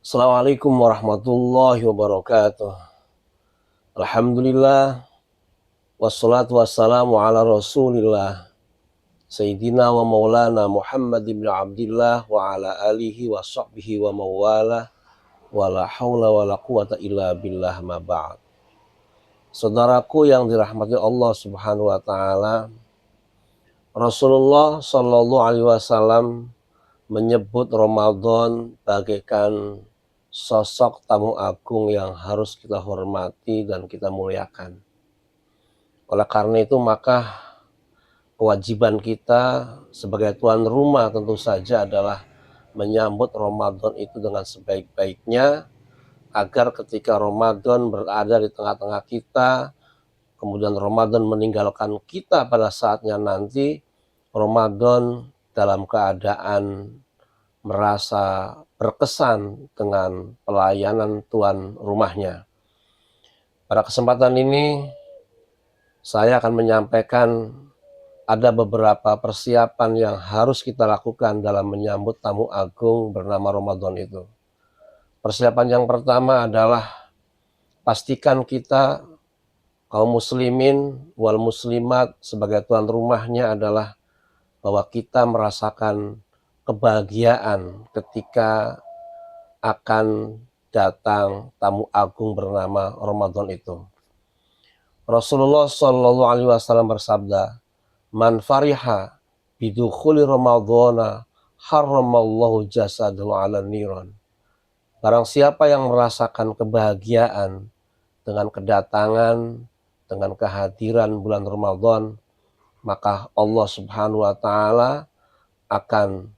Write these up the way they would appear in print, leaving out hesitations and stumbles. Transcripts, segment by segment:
Assalamualaikum warahmatullahi wabarakatuh. Alhamdulillah wassalatu wassalamu ala Rasulillah Sayyidina wa maulana Muhammad ibn Abdillah wa ala alihi wa sahbihi wa mawala wa la hawla wa la quwata illa billah ma ba'd. Saudaraku yang dirahmati Allah Subhanahu wa taala, Rasulullah Shallallahu alaihi wasallam menyebut Ramadan bagaikan sosok tamu agung yang harus kita hormati dan kita muliakan. Oleh karena itu maka kewajiban kita sebagai tuan rumah tentu saja adalah menyambut Ramadan itu dengan sebaik-baiknya, agar ketika Ramadan berada di tengah-tengah kita, kemudian Ramadan meninggalkan kita pada saatnya nanti, Ramadan dalam keadaan merasa berkesan dengan pelayanan tuan rumahnya. Pada kesempatan ini saya akan menyampaikan ada beberapa persiapan yang harus kita lakukan dalam menyambut tamu agung bernama Ramadan itu. Persiapan yang pertama adalah pastikan kita kaum muslimin wal muslimat sebagai tuan rumahnya adalah bahwa kita merasakan kebahagiaan ketika akan datang tamu agung bernama Ramadan itu. Rasulullah Shallallahu alaihi wasallam bersabda, "Man fariha bidukhuli Ramadhana harramallahu jasadahu 'ala niran." Barang siapa yang merasakan kebahagiaan dengan kedatangan, dengan kehadiran bulan Ramadan, maka Allah Subhanahu wa taala akan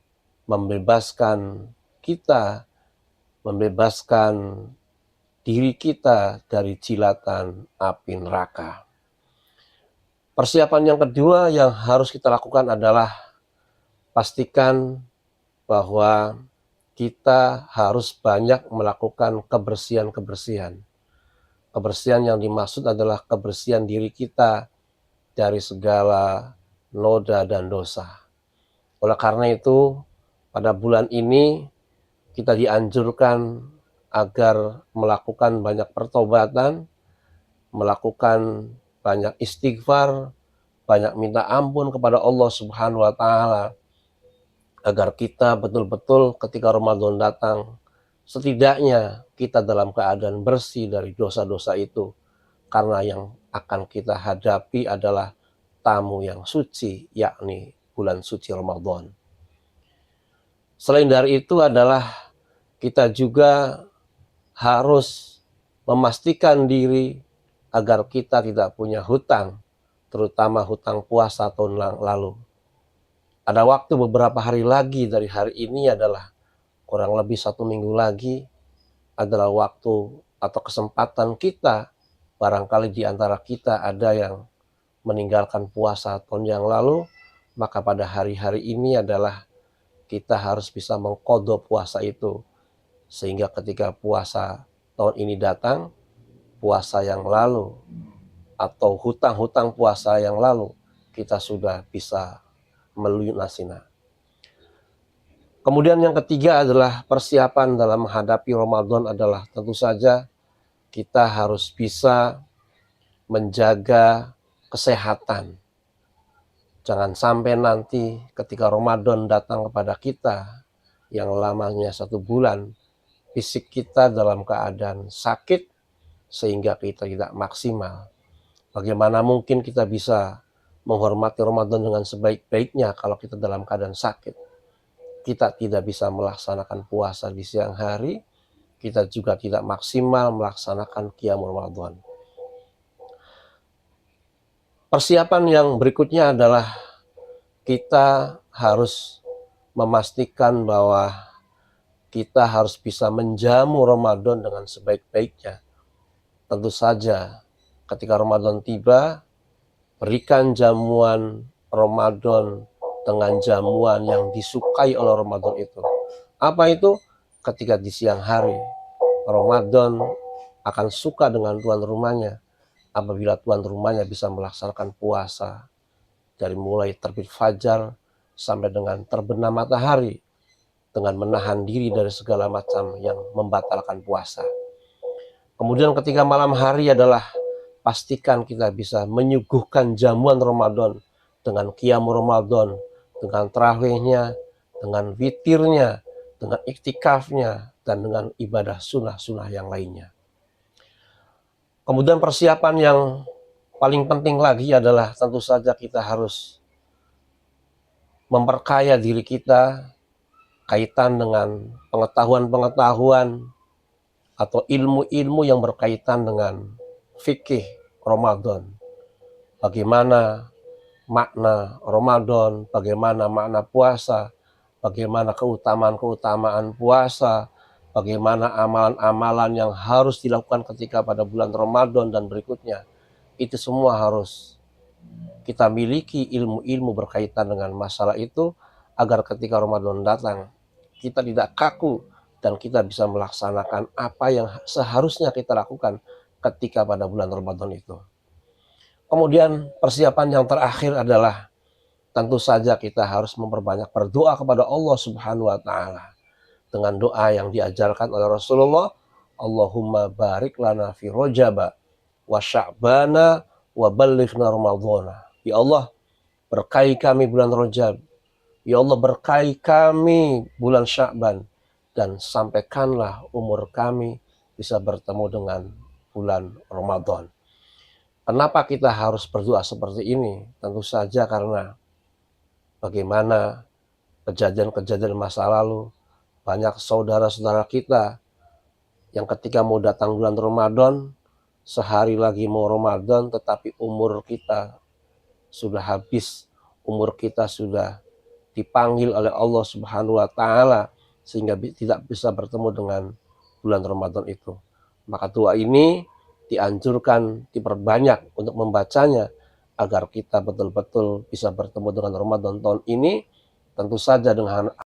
membebaskan kita, membebaskan diri kita dari jilatan api neraka. Persiapan yang kedua yang harus kita lakukan adalah pastikan bahwa kita harus banyak melakukan kebersihan-kebersihan. Kebersihan yang dimaksud adalah kebersihan diri kita dari segala noda dan dosa. Oleh karena itu, pada bulan ini kita dianjurkan agar melakukan banyak pertobatan, melakukan banyak istighfar, banyak minta ampun kepada Allah Subhanahu wa taala, agar kita betul-betul ketika Ramadan datang, setidaknya kita dalam keadaan bersih dari dosa-dosa itu, karena yang akan kita hadapi adalah tamu yang suci, yakni bulan suci Ramadan. Selain dari itu adalah kita juga harus memastikan diri agar kita tidak punya hutang, terutama hutang puasa tahun lalu. Ada waktu beberapa hari lagi dari hari ini, adalah kurang lebih 1 minggu lagi, adalah waktu atau kesempatan kita. Barangkali di antara kita ada yang meninggalkan puasa tahun yang lalu, maka pada hari-hari ini adalah kita harus bisa mengqadha puasa itu, sehingga ketika puasa tahun ini datang, puasa yang lalu atau hutang-hutang puasa yang lalu kita sudah bisa melunasinya. Kemudian yang ketiga adalah persiapan dalam menghadapi Ramadan adalah tentu saja kita harus bisa menjaga kesehatan. Jangan sampai nanti ketika Ramadan datang kepada kita yang lamanya 1 bulan, fisik kita dalam keadaan sakit sehingga kita tidak maksimal. Bagaimana mungkin kita bisa menghormati Ramadan dengan sebaik-baiknya kalau kita dalam keadaan sakit? Kita tidak bisa melaksanakan puasa di siang hari, kita juga tidak maksimal melaksanakan qiyamul Ramadan. Persiapan yang berikutnya adalah kita harus memastikan bahwa kita harus bisa menjamu Ramadan dengan sebaik-baiknya. Tentu saja ketika Ramadan tiba, berikan jamuan Ramadan dengan jamuan yang disukai oleh Ramadan itu. Apa itu? Ketika di siang hari, Ramadan akan suka dengan tuan rumahnya apabila tuan rumahnya bisa melaksanakan puasa dari mulai terbit fajar sampai dengan terbenam matahari. dengan menahan diri dari segala macam yang membatalkan puasa. Kemudian ketika malam hari adalah pastikan kita bisa menyuguhkan jamuan Ramadan dengan qiyam Ramadan, dengan tarawihnya, dengan witirnya, dengan iktikafnya, dan dengan ibadah sunnah-sunnah yang lainnya. Kemudian persiapan yang paling penting lagi adalah tentu saja kita harus memperkaya diri kita kaitan dengan pengetahuan-pengetahuan atau ilmu-ilmu yang berkaitan dengan fikih Ramadan. Bagaimana makna Ramadan, bagaimana makna puasa, bagaimana keutamaan-keutamaan puasa, bagaimana amalan-amalan yang harus dilakukan ketika pada bulan Ramadan dan berikutnya. Itu semua harus kita miliki ilmu-ilmu berkaitan dengan masalah itu agar ketika Ramadan datang kita tidak kaku dan kita bisa melaksanakan apa yang seharusnya kita lakukan ketika pada bulan Ramadan itu. Kemudian persiapan yang terakhir adalah tentu saja kita harus memperbanyak berdoa kepada Allah Subhanahu wa taala dengan doa yang diajarkan oleh Rasulullah, Allahumma barik lana fi Rajab wa Sya'bana wa ballighna Ramadhana. Ya Allah, berkahi kami bulan Rajab. Ya Allah, berkahi kami bulan Sya'ban dan sampaikanlah umur kami bisa bertemu dengan bulan Ramadan. Kenapa kita harus berdoa seperti ini? Tentu saja karena bagaimana kejadian-kejadian masa lalu, banyak saudara-saudara kita yang ketika mau datang bulan Ramadan, sehari lagi mau Ramadan, tetapi umur kita sudah habis, umur kita sudah dipanggil oleh Allah Subhanahu wa taala sehingga tidak bisa bertemu dengan bulan Ramadan itu. Maka doa ini dianjurkan diperbanyak untuk membacanya agar kita betul-betul bisa bertemu dengan Ramadan tahun ini, tentu saja dengan